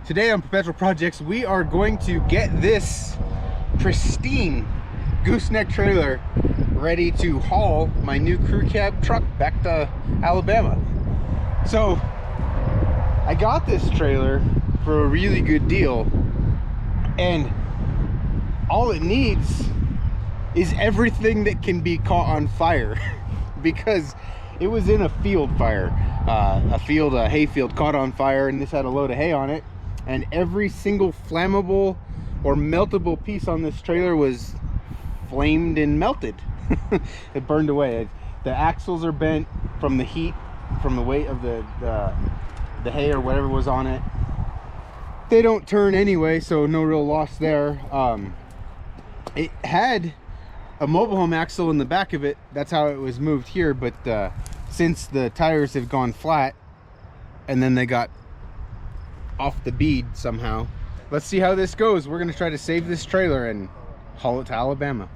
Today on Perpetual Projects, we are going to get this pristine gooseneck trailer ready to haul my new crew cab truck back to Alabama. So I got this trailer for a really good deal, and all it needs is everything that can be caught on fire because it was in a field fire. A hayfield caught on fire, and this had a load of hay on it, and every single flammable or meltable piece on this trailer was flamed and melted. It burned away. The axles are bent from the heat, from the weight of the hay or whatever was on it. They don't turn anyway, so no real loss there. It had a mobile home axle in the back of it. That's how it was moved here, but since the tires have gone flat and then they got off the bead somehow, let's see how this goes. We're gonna try to save this trailer and haul it to Alabama.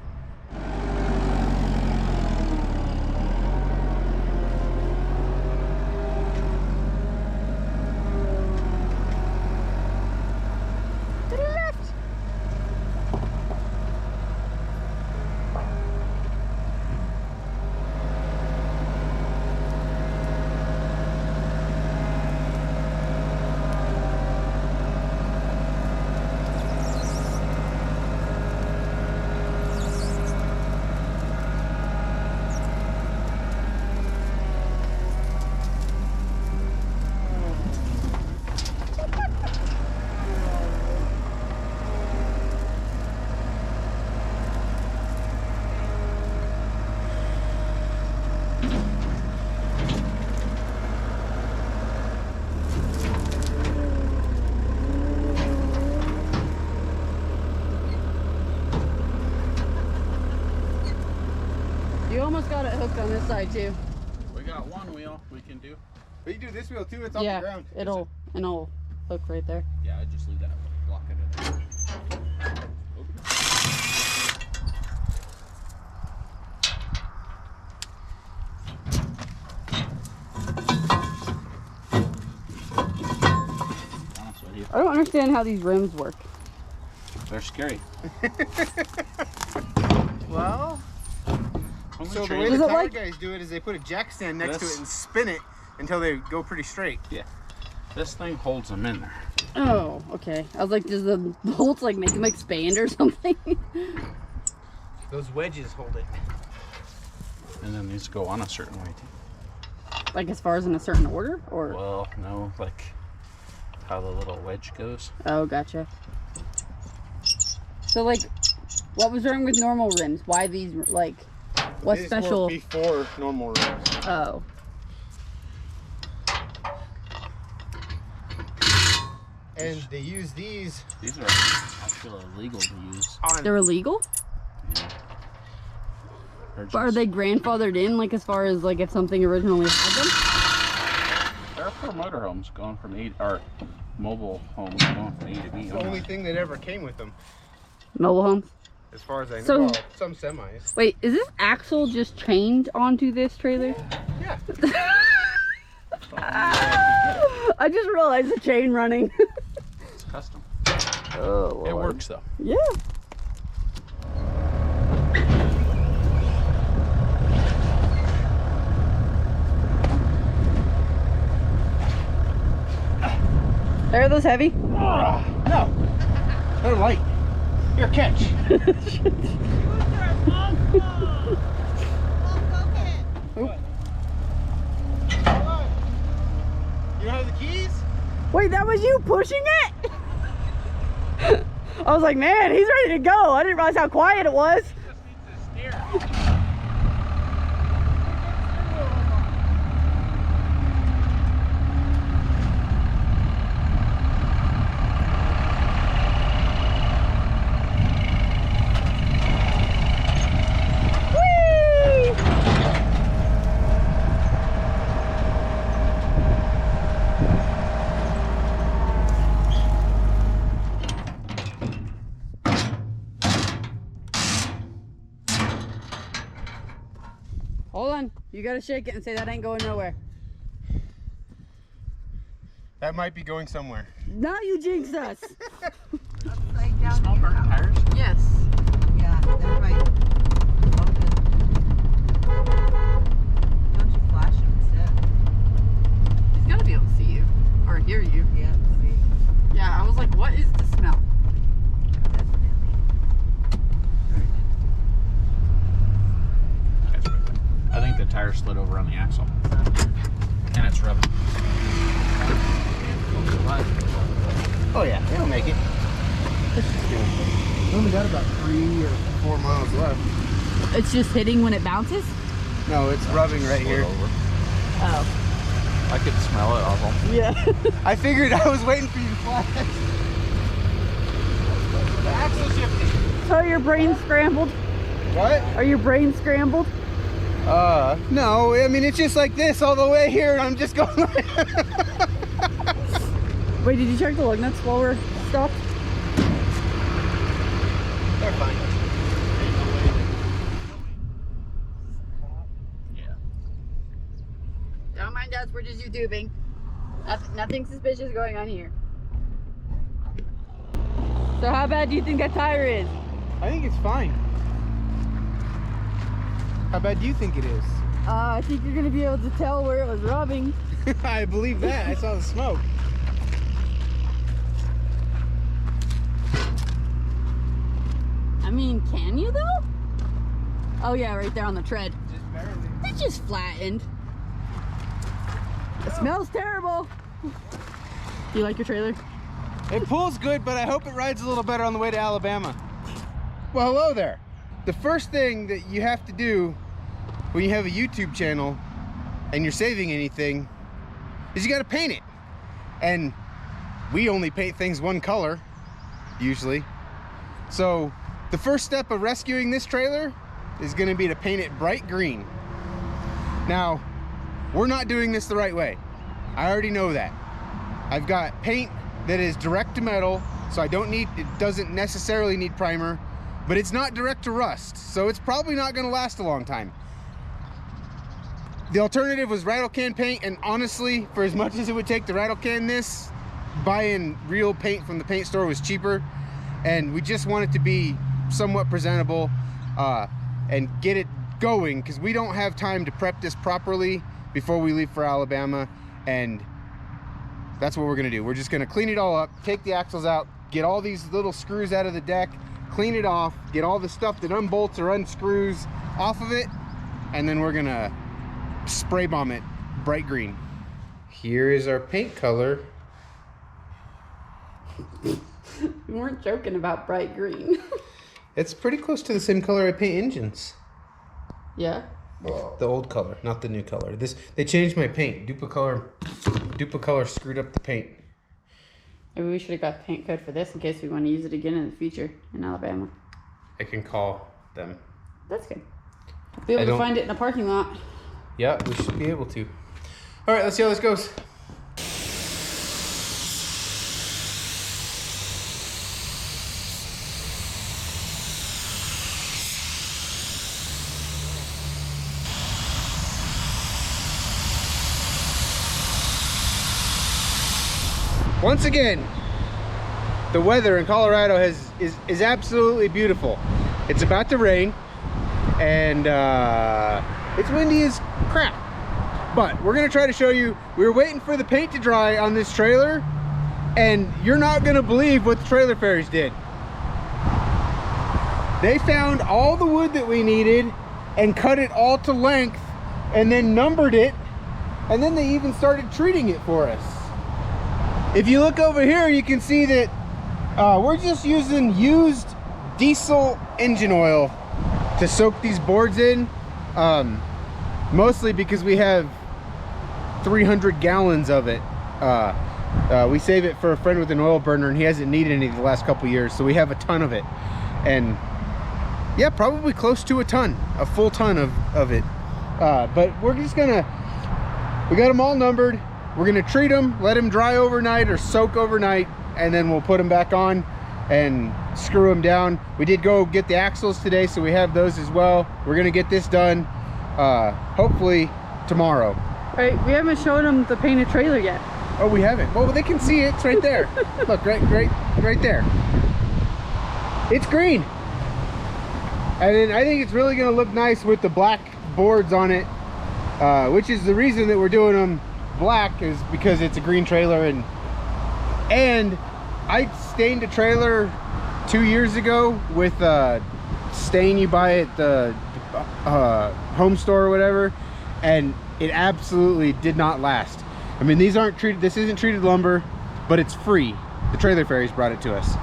You almost got it hooked on this side too. We got one wheel we can do. But you do this wheel too, it's off the ground. It'll hook right there. Yeah, I just leave that block it in there. I don't understand how these rims work. They're scary. Well, so the way the tire guys do it is they put a jack stand next to it and spin it until they go pretty straight. Yeah. This thing holds them in there. Oh, okay. I was like, does the bolts like make them expand or something? Those wedges hold it. And then these go on a certain way too. Like as far as in a certain order, or? Well, no, like how the little wedge goes. Oh, gotcha. So like, what was wrong with normal rims? Why these, like, what's special? Before normal rims. Oh. And they use these. These are, I feel, illegal to use. They're illegal? Yeah. But are they grandfathered in, like as far as like if something originally had them? They're for motorhomes going from A, or mobile homes going from A to B. It's the only thing that ever came with them. Mobile homes? As far as I know. So, well, some semis. Wait, is this axle just chained onto this trailer? Yeah. I just realized the chain running. It's custom. Oh, Lord. It works though. Yeah. Are those heavy? No. They're light. Here, catch. You don't have the keys? Wait, that was you pushing it? I was like, man, he's ready to go. I didn't realize how quiet it was. Just needs to steer. Hold on. You gotta shake it and say that ain't going nowhere. That might be going somewhere. Now you jinxed us. Upside down. Small burnt tires? Yes. Yeah, they're right. Open. Don't you flash them instead? He's gotta be able to see you or hear you. Yeah, see. Yeah, I was like, what is the smell? Definitely. I think the tire slid over on the axle. And it's rubbing. Oh yeah, it'll make it. We only got about 3 or 4 miles left. It's just hitting when it bounces? No, it's rubbing right here. Over. Oh. I could smell it awful. Yeah. I figured I was waiting for you to flash. The axle shifted. So your brain scrambled? What? Are your brain scrambled? No, I mean, it's just like this all the way here, and I'm just going like... Wait, did you check the lug nuts while we're stopped? They're fine. Yeah. Don't mind us, we're just YouTubing. Nothing suspicious going on here. So how bad do you think that tire is? I think it's fine. How bad do you think it is? I think you're gonna be able to tell where it was rubbing. I believe that. I saw the smoke. I mean, can you though? Oh yeah, right there on the tread. Just barely. It's just flattened. It smells terrible. Do you like your trailer? It pulls good, but I hope it rides a little better on the way to Alabama. Well, hello there. The first thing that you have to do when you have a YouTube channel and you're saving anything is you got to paint it. And we only paint things one color, usually. So the first step of rescuing this trailer is going to be to paint it bright green. Now, we're not doing this the right way. I already know that. I've got paint that is direct to metal, so it doesn't necessarily need primer, but it's not direct to rust, so it's probably not going to last a long time. The alternative was rattle can paint, and honestly, for as much as it would take to rattle can this, buying real paint from the paint store was cheaper, and we just want it to be somewhat presentable and get it going, because we don't have time to prep this properly before we leave for Alabama. And that's what we're gonna do. We're just gonna clean it all up, take the axles out, get all these little screws out of the deck, clean it off, get all the stuff that unbolts or unscrews off of it, and then we're gonna spray bomb it bright green. Here is our paint color. You weren't joking about bright green. It's pretty close to the same color I paint engines. Yeah. The old color, not the new color. They changed my paint. Duplicolor screwed up the paint. Maybe we should have got paint code for this in case we want to use it again in the future in Alabama. I can call them. That's good. Be able to find it in a parking lot. Yeah, we should be able to. All right, let's see how this goes. Once again, the weather in Colorado is absolutely beautiful. It's about to rain, and it's windy as crap. But we're gonna try to show you. We were waiting for the paint to dry on this trailer, and you're not gonna believe what the trailer fairies did. They found all the wood that we needed and cut it all to length, and then numbered it, and then they even started treating it for us. If you look over here, you can see that we're just using used diesel engine oil to soak these boards in, mostly because we have 300 gallons of it. We save it for a friend with an oil burner, and he hasn't needed any the last couple years, so we have a ton of it. And yeah, probably close to a full ton of it. But we're just gonna, we got them all numbered. We're gonna treat them, let them dry overnight or soak overnight, and then we'll put them back on and screw them down. We did go get the axles today, so we have those as well. We're gonna get this done hopefully tomorrow. Right, we haven't shown them the painted trailer yet. Oh, we haven't. Well, they can see it. It's right there. Look, right there. It's green. And then I think it's really gonna look nice with the black boards on it, which is the reason that we're doing them black, is because it's a green trailer. And I stained a trailer 2 years ago with stain you buy at the home store or whatever, and it absolutely did not last. I mean, these aren't treated, this isn't treated lumber, but it's free. The trailer fairies brought it to us,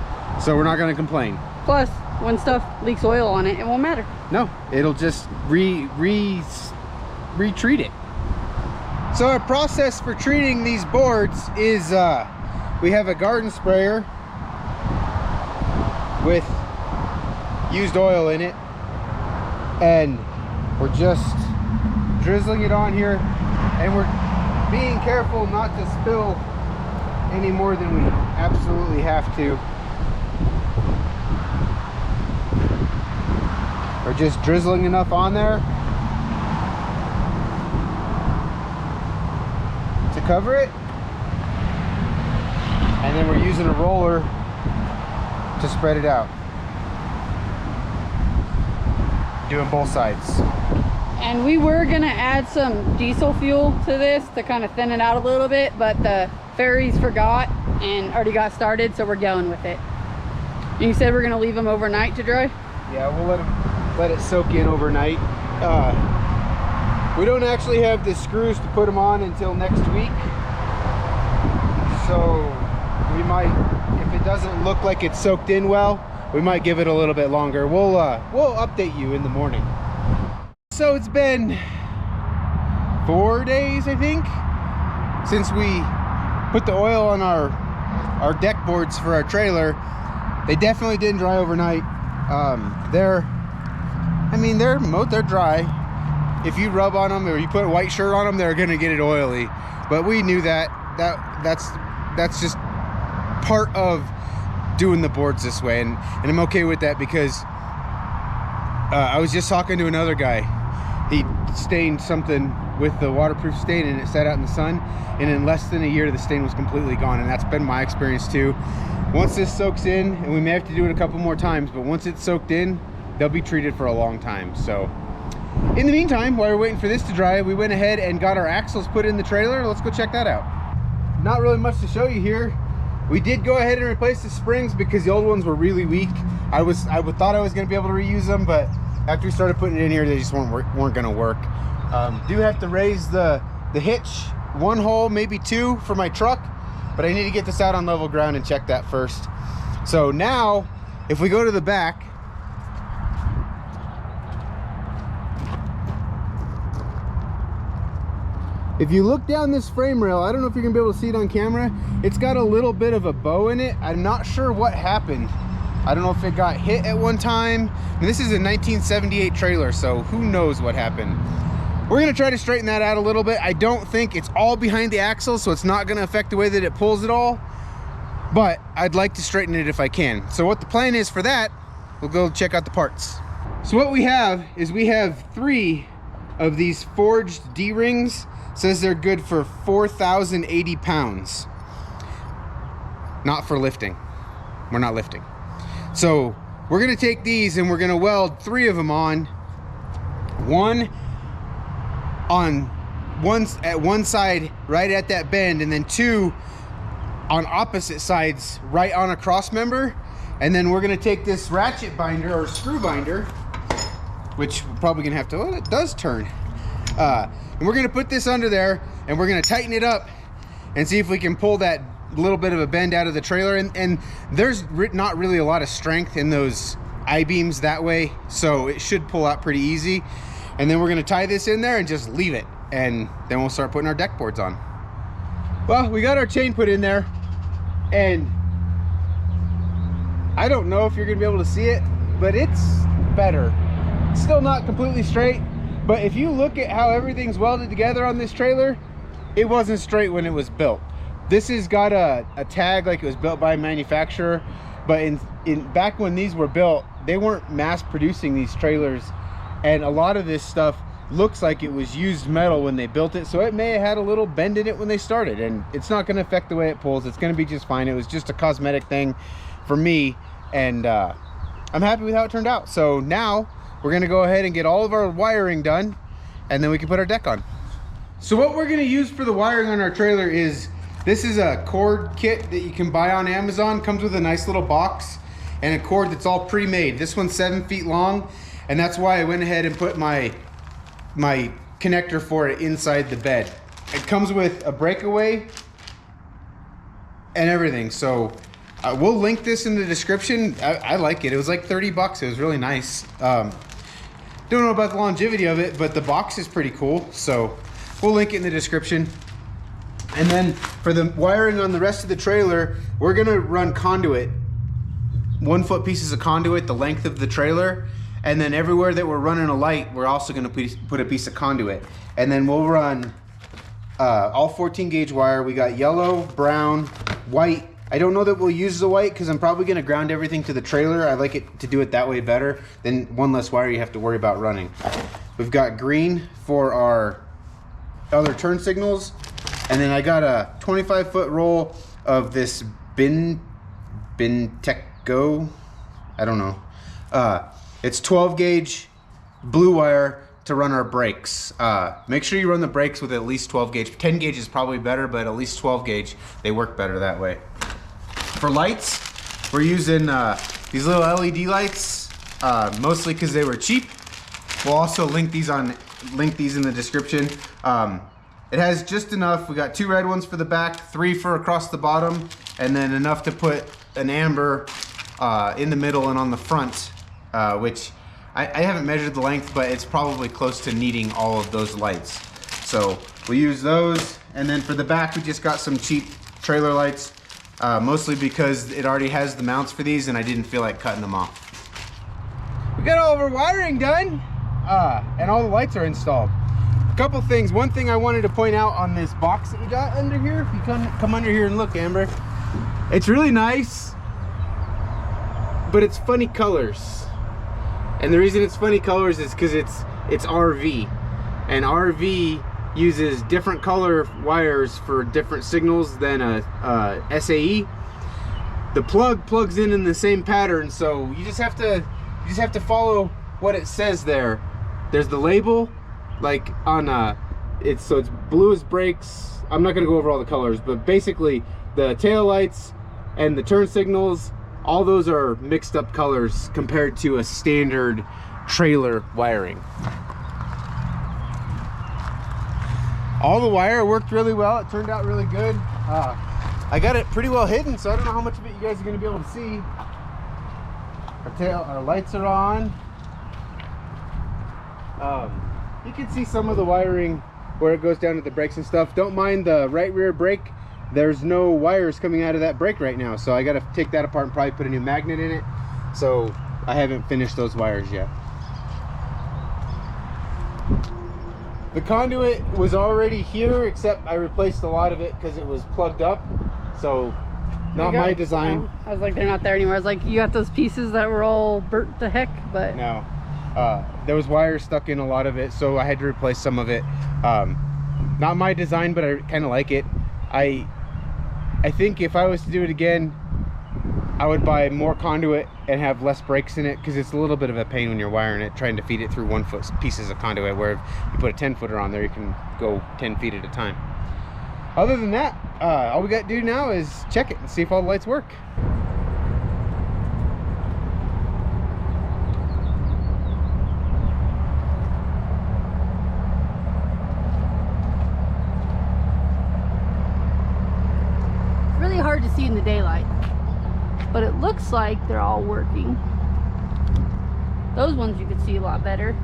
so we're not going to complain. Plus, when stuff leaks oil on it, it won't matter. No, it'll just retreat it. So our process for treating these boards is we have a garden sprayer with used oil in it, and we're just drizzling it on here, and we're being careful not to spill any more than we absolutely have to. We're just drizzling enough on there to cover it, and then we're using a roller to spread it out. Doing both sides. And we were gonna add some diesel fuel to this to kind of thin it out a little bit, but the fairies forgot and already got started, so we're going with it. And you said we're gonna leave them overnight to dry? Yeah, we'll let it soak in overnight. We don't actually have the screws to put them on until next week, so we might, if it doesn't look like it's soaked in well, we might give it a little bit longer. We'll update you in the morning. So it's been 4 days, I think, since we put the oil on our deck boards for our trailer. They definitely didn't dry overnight. They're dry. If you rub on them or you put a white shirt on them, they're gonna get it oily. But we knew that's just part of doing the boards this way, and I'm okay with that, because I was just talking to another guy. He stained something with the waterproof stain, and it sat out in the sun, and in less than a year the stain was completely gone. And that's been my experience too. Once this soaks in, and we may have to do it a couple more times, but once it's soaked in, they'll be treated for a long time. So in the meantime, while we're waiting for this to dry, we went ahead and got our axles put in the trailer. Let's go check that out. Not really much to show you here. We did go ahead and replace the springs because the old ones were really weak. I thought I was going to be able to reuse them, but after we started putting it in here, they just weren't going to work. Do have to raise the hitch 1 hole, maybe 2 for my truck, but I need to get this out on level ground and check that first. So now, if we go to the back, if you look down this frame rail, I don't know if you're gonna be able to see it on camera, it's got a little bit of a bow in it. I'm not sure what happened. I don't know if it got hit at one time. And this is a 1978 trailer, so who knows what happened. We're gonna try to straighten that out a little bit. I don't think it's all behind the axle, so it's not gonna affect the way that it pulls it all, but I'd like to straighten it if I can. So what the plan is for that, we'll go check out the parts. So what we have is we have 3 of these forged D-rings. Says they're good for 4,080 pounds. Not for lifting. We're not lifting. So we're gonna take these and we're gonna weld 3 of them on. One at one side right at that bend, and then 2 on opposite sides right on a cross member. And then we're gonna take this ratchet binder or screw binder, which we're probably gonna have to, oh, it does turn. And we're gonna put this under there and we're gonna tighten it up and see if we can pull that little bit of a bend out of the trailer. And there's not really a lot of strength in those I-beams that way, so it should pull out pretty easy. And then we're gonna tie this in there and just leave it, and then we'll start putting our deck boards on. Well, we got our chain put in there, and I don't know if you're gonna be able to see it, but it's better. It's still not completely straight, but if you look at how everything's welded together on this trailer, it wasn't straight when it was built. This has got a tag like it was built by a manufacturer, but back when these were built, they weren't mass producing these trailers, and a lot of this stuff looks like it was used metal when they built it, so it may have had a little bend in it when they started, and it's not going to affect the way it pulls. It's going to be just fine. It was just a cosmetic thing for me, and I'm happy with how it turned out. So now we're going to go ahead and get all of our wiring done, and then we can put our deck on. So what we're going to use for the wiring on our trailer is, this is a cord kit that you can buy on Amazon. Comes with a nice little box and a cord that's all pre-made. This one's 7 feet long, and that's why I went ahead and put my connector for it inside the bed. It comes with a breakaway and everything, so we'll link this in the description. I like it. It was like 30 bucks. It was really nice. Don't know about the longevity of it, but the box is pretty cool, so we'll link it in the description. And then for the wiring on the rest of the trailer, we're gonna run conduit, 1 foot pieces of conduit the length of the trailer. And then everywhere that we're running a light, we're also gonna put a piece of conduit. And then we'll run all 14 gauge wire. We got yellow, brown, white. I don't know that we'll use the white because I'm probably gonna ground everything to the trailer. I like it to do it that way better. Then one less wire you have to worry about running. We've got green for our other turn signals. And then I got a 25-foot roll of this Bin Tech Go. I don't know. It's 12 gauge blue wire to run our brakes. Make sure you run the brakes with at least 12 gauge. 10 gauge is probably better, but at least 12 gauge, they work better that way. For lights, we're using these little LED lights, mostly because they were cheap. We'll also link these in the description. It has just enough. We got 2 red ones for the back, 3 for across the bottom, and then enough to put an amber in the middle and on the front. Which I haven't measured the length, but it's probably close to needing all of those lights. So we use those. And then for the back, we just got some cheap trailer lights, mostly because it already has the mounts for these and I didn't feel like cutting them off. We got all of our wiring done, and all the lights are installed. A couple things. One thing I wanted to point out on this box that we got under here, if you come under here and look, Amber, it's really nice, but it's funny colors. And the reason it's funny colors is because it's RV, and RV uses different color wires for different signals than a SAE. The plug plugs in the same pattern, so you just have to follow what it says there. There's the label, like on it's blue as brakes. I'm not gonna go over all the colors, but basically the tail lights and the turn signals, all those are mixed up colors compared to a standard trailer wiring. All the wire worked really well. It turned out really good. I got it pretty well hidden, so I don't know how much of it you guys are going to be able to see. Our lights are on. You can see some of the wiring where it goes down to the brakes and stuff. Don't mind the right rear brake. There's no wires coming out of that brake right now, so I got to take that apart and probably put a new magnet in it. So I haven't finished those wires yet. The conduit was already here, except I replaced a lot of it because it was plugged up. So not my design. I was like, they're not there anymore. I was like, you got those pieces that were all burnt to heck, but no. There was wires stuck in a lot of it, so I had to replace some of it. Not my design, but I kind of like it. I think if I was to do it again, I would buy more conduit and have less brakes in it, because it's a little bit of a pain when you're wiring it, trying to feed it through 1 foot pieces of conduit, where if you put a 10-footer on there, you can go 10 feet at a time. Other than that, all we got to do now is check it and see if all the lights work. hard to see in the daylight, but it looks like they're all working. Those ones you could see a lot better.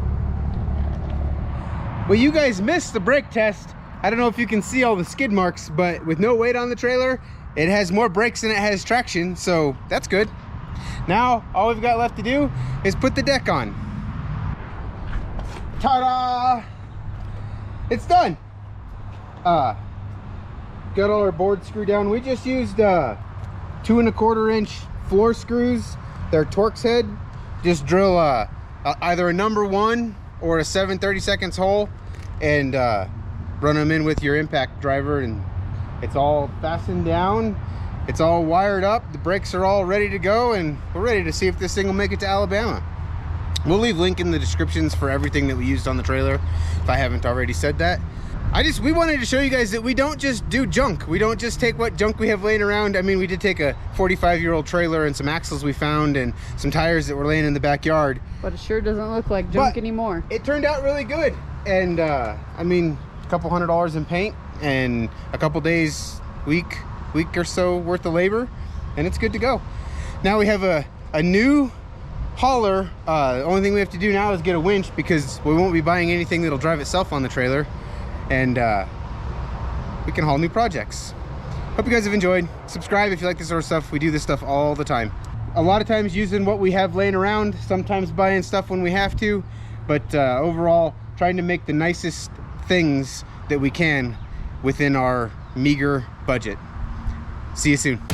Well, you guys missed the brake test. I don't know if you can see all the skid marks, but with no weight on the trailer, it has more brakes than it has traction, so that's good. Now all we've got left to do is put the deck on. Ta-da! It's done. Got all our boards screwed down. We just used 2 1/4 inch floor screws. They're Torx head. Just drill either a number 1 or a 7/32 hole and run them in with your impact driver, and it's all fastened down, it's all wired up, the brakes are all ready to go, and we're ready to see if this thing will make it to Alabama. We'll leave link in the descriptions for everything that we used on the trailer if I haven't already said that. We wanted to show you guys that we don't just do junk. We don't just take what junk we have laying around. I mean, we did take a 45-year-old trailer and some axles we found and some tires that were laying in the backyard. But it sure doesn't look like junk anymore. It turned out really good. And I mean, a couple $100 in paint and a couple days, week or so worth of labor, and it's good to go. Now we have a new hauler. The only thing we have to do now is get a winch, because we won't be buying anything that'll drive itself on the trailer, and we can haul new projects. Hope you guys have enjoyed. Subscribe if you like this sort of stuff. We do this stuff all the time. A lot of times using what we have laying around, sometimes buying stuff when we have to, but overall trying to make the nicest things that we can within our meager budget. See you soon.